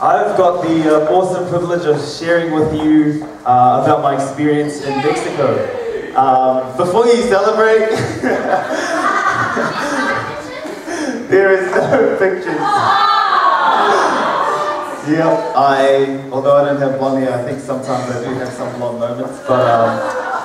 I've got the awesome privilege of sharing with you about my experience in Mexico. Before you celebrate, there is no pictures. Yeah, although I don't have blonde hair, I think sometimes I do have some blonde moments, but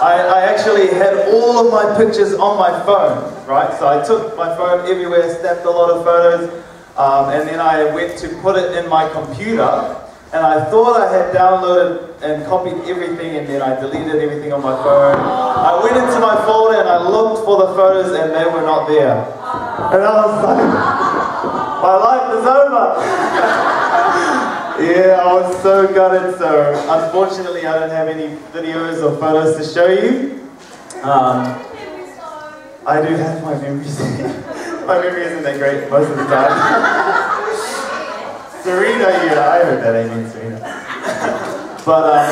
I actually had all of my pictures on my phone, right? So I took my phone everywhere, snapped a lot of photos, and then I went to put it in my computer, and I thought I had downloaded and copied everything, and then I deleted everything on my phone. I went into my folder and I looked for the photos, and they were not there. And I was like, my life is over. Yeah, I was so gutted, so unfortunately I don't have any videos or photos to show you. I do have my memories. My memory isn't that great most of the time. Serena, yeah, I heard that, amen, Serena. But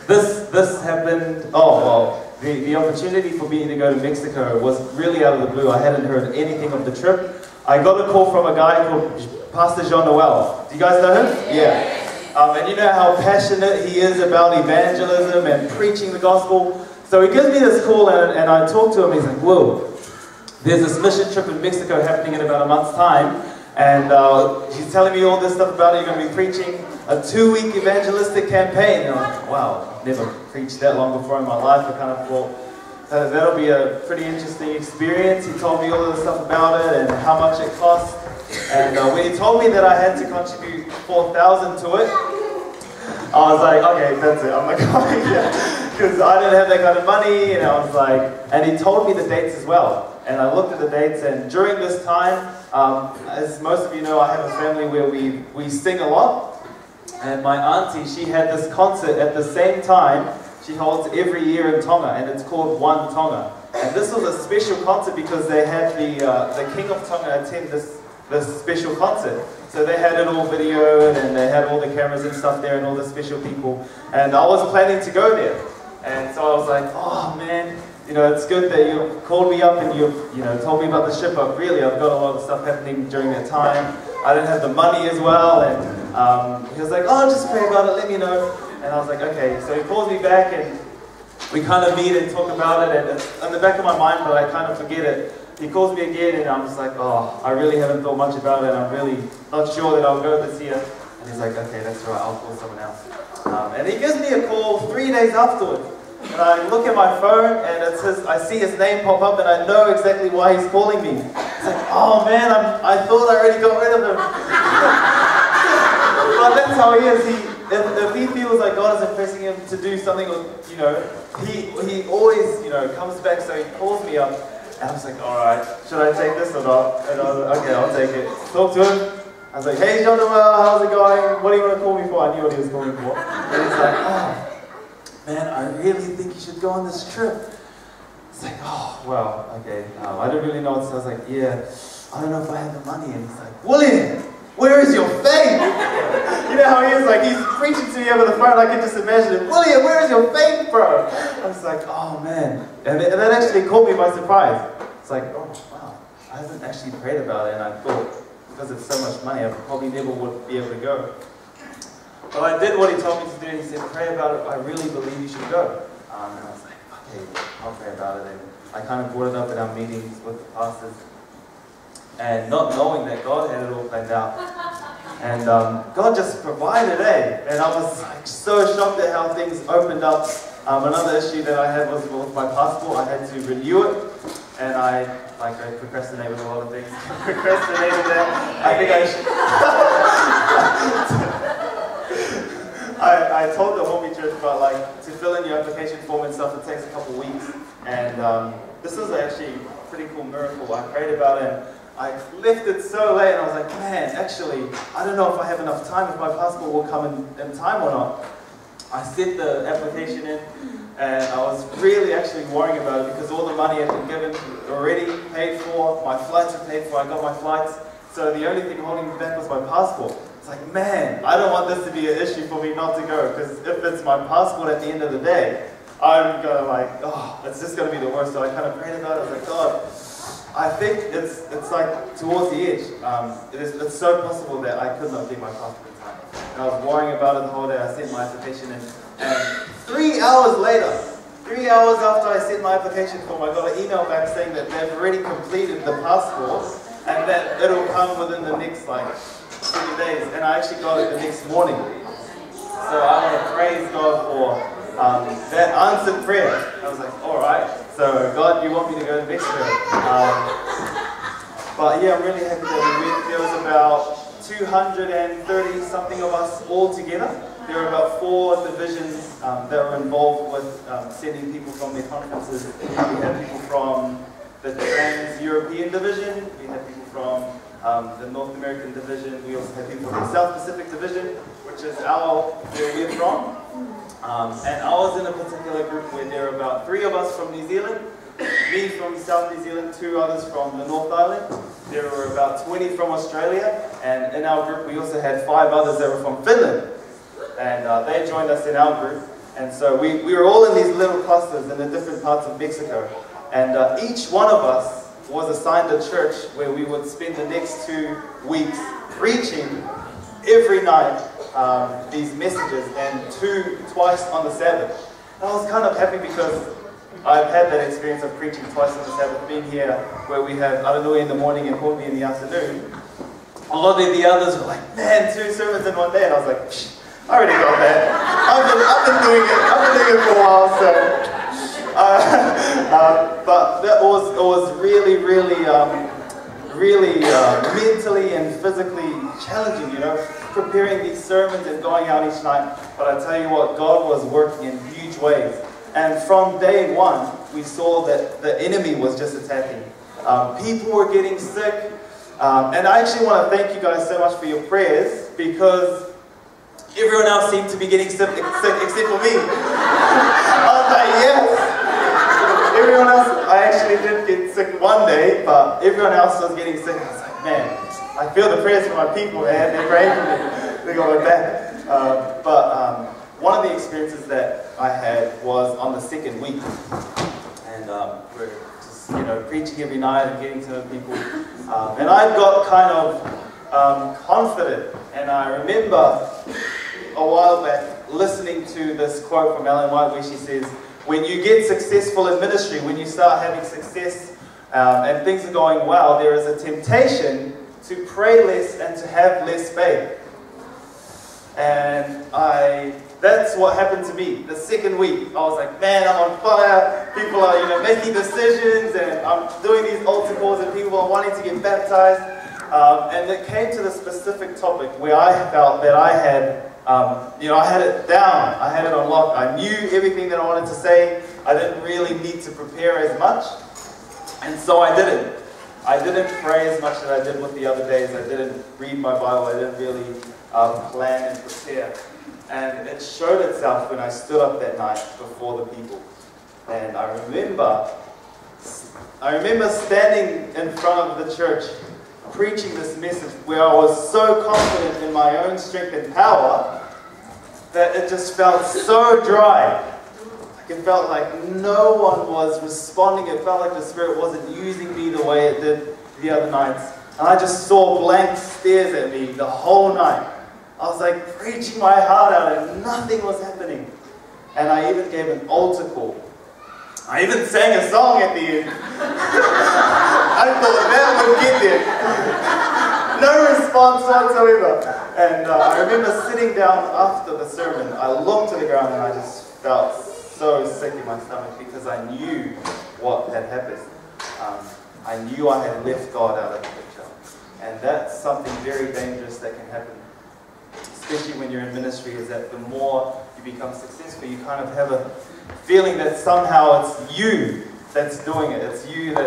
this happened, the opportunity for me to go to Mexico was really out of the blue. I hadn't heard anything of the trip. I got a call from a guy called Pastor Jean Noel. Do you guys know him? Yeah. And you know how passionate he is about evangelism and preaching the gospel. So he gives me this call and I talk to him. He's like, whoa, there's this mission trip in Mexico happening in about a month's time. And he's telling me all this stuff about it. You're going to be preaching a 2-week evangelistic campaign. And I'm like, wow, I've never preached that long before in my life. I kind of thought, that'll be a pretty interesting experience. He told me all of the stuff about it and how much it cost. And when he told me that I had to contribute $4,000 to it, I was like, okay, that's it. I'm like, oh yeah, because I didn't have that kind of money. And I was like, and he told me the dates as well. And I looked at the dates, and during this time, as most of you know, I have a family where we sing a lot. And my auntie, she had this concert at the same time she holds every year in Tonga, and it's called One Tonga. And this was a special concert because they had the King of Tonga attend this special concert. So they had it all videoed, and they had all the cameras and stuff there, and all the special people. And I was planning to go there. And so I was like, oh man, you know, it's good that you called me up and you told me about the ship, but really I've got a lot of stuff happening during that time. I didn't have the money as well, and he was like, oh, just pray about it, let me know. And I was like, okay. So he calls me back, and we kind of meet and talk about it, and it's in the back of my mind, but I kind of forget it. He calls me again, and I'm just like, oh, I really haven't thought much about it, and I'm really not sure that I'll go this year. And he's like, okay, that's right, I'll call someone else. And he gives me a call 3 days afterwards. And I look at my phone, and I see his name pop up, and I know exactly why he's calling me. It's like, oh man, I thought I already got rid of him. But that's how he is. If he feels like God is impressing him to do something, he always, comes back. So he calls me up, and I was like, all right, should I take this or not? And I was like, okay, I'll take it. Talk to him. I was like, hey, Jean Noel, how's it going? What do you want to call me for? I knew what he was calling for. And he's like, oh, man, I really think you should go on this trip. It's like, oh, well, okay. I didn't really know what to say. I was like, yeah, I don't know if I have the money. And he's like, William, where is your faith? You know how he is, like, he's preaching to me over the phone. I can just imagine it. William, where is your faith, bro? I was like, oh, man. And that actually caught me by surprise. It's like, oh, wow, I haven't actually prayed about it. And I thought, because it's so much money, I probably never would be able to go. But I did what he told me to do. He said, pray about it. I really believe you should go. And I was like, okay, I'll pray about it. And I kind of brought it up in our meetings with the pastors. And not knowing that God had it all planned out. And God just provided, And I was like, so shocked at how things opened up. Another issue that I had was with my passport. I had to renew it. And I procrastinated with a lot of things. Procrastinated that. I think I should... I told the homie church about to fill in your application form and stuff. It takes a couple weeks, and this was actually a pretty cool miracle. I prayed about it, and I left it so late, and I was like, man, actually, I don't know if I have enough time, if my passport will come in time or not. I sent the application in, and I was really actually worrying about it because all the money had been given, already paid for, my flights were paid for, I got my flights, so the only thing holding me back was my passport. It's like, man, I don't want this to be an issue for me not to go, because if it's my passport at the end of the day, I'm gonna it's just gonna be the worst. So I kind of prayed about it. I was like, God, I think it's like towards the edge. It's so possible that I could not get my passport in time. And I was worrying about it the whole day. I sent my application in, and 3 hours later, 3 hours after I sent my application form, I got an email back saying that they've already completed the passport and that it'll come within the next like 3 days. And I actually got it the next morning. So I want to praise God for that answered prayer. I was like, all right. So God, you want me to go to Mexico? But yeah, I'm really happy that we went. There was about 230 something of us all together. There were about 4 divisions that were involved with sending people from their conferences. We had people from the Trans-European division. We had people from the North American division. We also had people from the South Pacific division, which is where we're from. And I was in a particular group where there were about 3 of us from New Zealand, me from South New Zealand, 2 others from the North Island. There were about 20 from Australia, and in our group we also had 5 others that were from Finland. And they joined us in our group. And so we were all in these little clusters in the different parts of Mexico. And each one of us was assigned a church where we would spend the next 2 weeks preaching every night these messages, and twice on the Sabbath. And I was kind of happy because I've had that experience of preaching twice on the Sabbath, being here where we have Aranui in the morning and Hopi in the afternoon. A lot of the others were like, man, 2 sermons in one day. And I was like, psh, I already got that. I've been doing it for a while, so. But it was really, really, really mentally and physically challenging, you know, preparing these sermons and going out each night. But I tell you what, God was working in huge ways. And from day one, we saw that the enemy was just attacking. People were getting sick. And I actually want to thank you guys so much for your prayers, because everyone else seemed to be getting sick except for me. I was like, yes. Everyone else, I actually did get sick one day, but everyone else was getting sick. I was like, man, I feel the prayers from my people, man. They're praying for me. They're going back. But one of the experiences that I had was on the 2nd week. And we're just, you know, preaching every night and getting to know people. And I got kind of confident. And I remember a while back listening to this quote from Ellen White where she says, when you get successful in ministry, when you start having success and things are going well, there is a temptation to pray less and to have less faith. And that's what happened to me. The 2nd week, I was like, man, I'm on fire. People are, you know, making decisions, and I'm doing these altar calls, and people are wanting to get baptized. And it came to the specific topic where I felt that I had you know, I had it down. I had it on lock. I knew everything that I wanted to say. I didn't really need to prepare as much. And so I didn't. I didn't pray as much as I did with the other days. I didn't read my Bible. I didn't really plan and prepare. And it showed itself when I stood up that night before the people. And I remember standing in front of the church preaching this message where I was so confident in my own strength and power that it just felt so dry. It felt like no one was responding. It felt like the Spirit wasn't using me the way it did the other nights. And I just saw blank stares at me the whole night. I was like preaching my heart out and nothing was happening. And I even gave an altar call. I even sang a song at the end. I thought that would get there. No response whatsoever. And I remember sitting down after the sermon. I looked to the ground and I just felt so sick in my stomach because I knew what had happened. I knew I had left God out of the picture. And that's something very dangerous that can happen, especially when you're in ministry, is that the more you become successful, you kind of have a feeling that somehow it's you that's doing it. It's you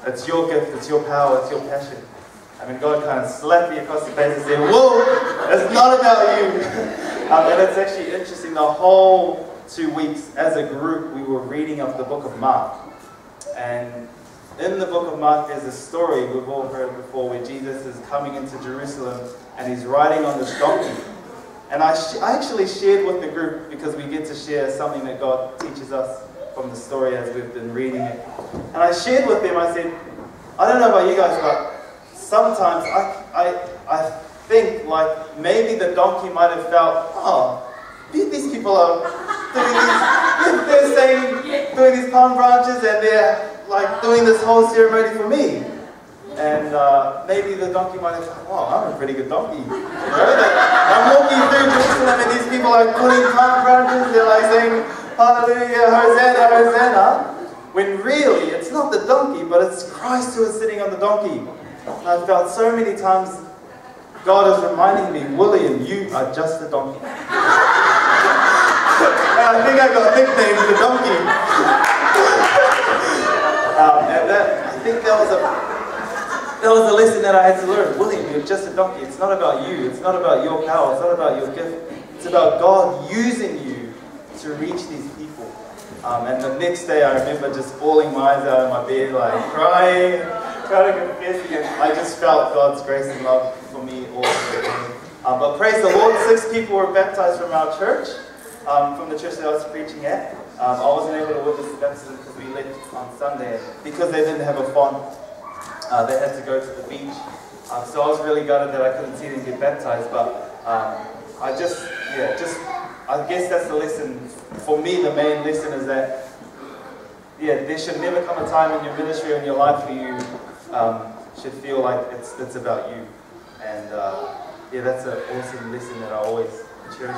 it's your gift, it's your power, it's your passion. I mean, God kind of slapped me across the face and said, whoa, it's not about you. And it's actually interesting, the whole 2 weeks as a group, we were reading up the book of Mark. And in the book of Mark, there's a story we've all heard before where Jesus is coming into Jerusalem and he's riding on this donkey. And I actually shared with the group, because we get to share something that God teaches us from the story as we've been reading it. And I shared with them, I said, I don't know about you guys, but sometimes I think like maybe the donkey might have felt, oh, these people are doing these palm branches and they're like doing this whole ceremony for me. And maybe the donkey might have thought, oh, I'm a pretty good donkey. You know, I'm walking through Jerusalem and these people are putting palm branches, they're like saying, hallelujah, Hosanna, Hosanna. When really, it's not the donkey, but it's Christ who is sitting on the donkey. And I've felt so many times God is reminding me, William, you are just a donkey. And I think I got nicknamed the donkey. And I think that was a lesson that I had to learn. William, you're just a donkey. It's not about you. It's not about your power. It's not about your gift. It's about God using you to reach these people. And the next day I remember just bawling my eyes out of my bed, like crying, trying to confess again. I just felt God's grace and love for me all the way. But praise the Lord, 6 people were baptized from our church, from the church that I was preaching at. I wasn't able to witness the baptism because we left on Sunday. Because they didn't have a font, they had to go to the beach. So I was really gutted that I couldn't see them get baptized. But I guess that's the lesson. For me, the main lesson is that, there should never come a time in your ministry or in your life where you should feel like it's about you. And that's an awesome lesson that I always cherish.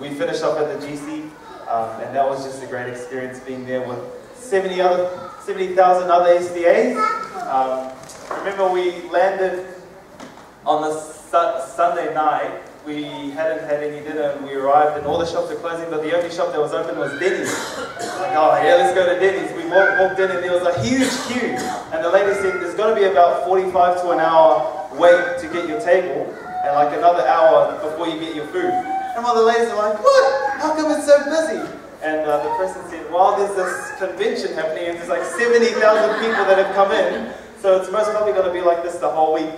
We finished off at the GC, and that was just a great experience being there with 70,000 other SDAs. Remember we landed on the Sunday night. We hadn't had any dinner and we arrived and all the shops were closing, but the only shop that was open was Denny's. Like, oh yeah, let's go to Denny's. We walked in and there was a huge queue. And the lady said, there's got to be about 45 to an hour wait to get your table and like another hour before you get your food. And while the ladies are like, what? How come it's so busy? And the person said, well, there's this convention happening and there's like 70,000 people that have come in. So it's most probably going to be like this the whole week.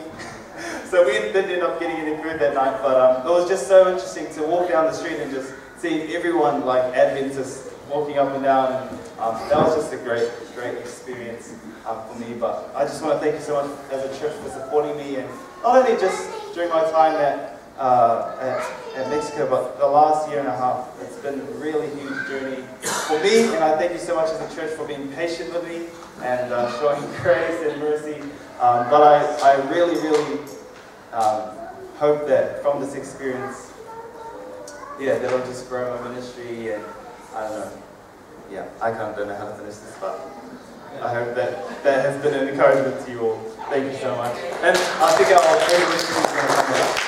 So we didn't end up getting any food that night, but it was just so interesting to walk down the street and just see everyone like Adventists walking up and down. And, that was just a great experience for me. But I just want to thank you so much as a church for supporting me, and not only just during my time at Mexico, but the last year and a half. It's been a really huge journey for me, and I thank you so much as a church for being patient with me and showing grace and mercy. But I really hope that from this experience, that I'll just grow my ministry, and I don't know, I don't know how to finish this, but I hope that has been an encouragement to you all. Thank you so much. And I think our very ministry is going to come out.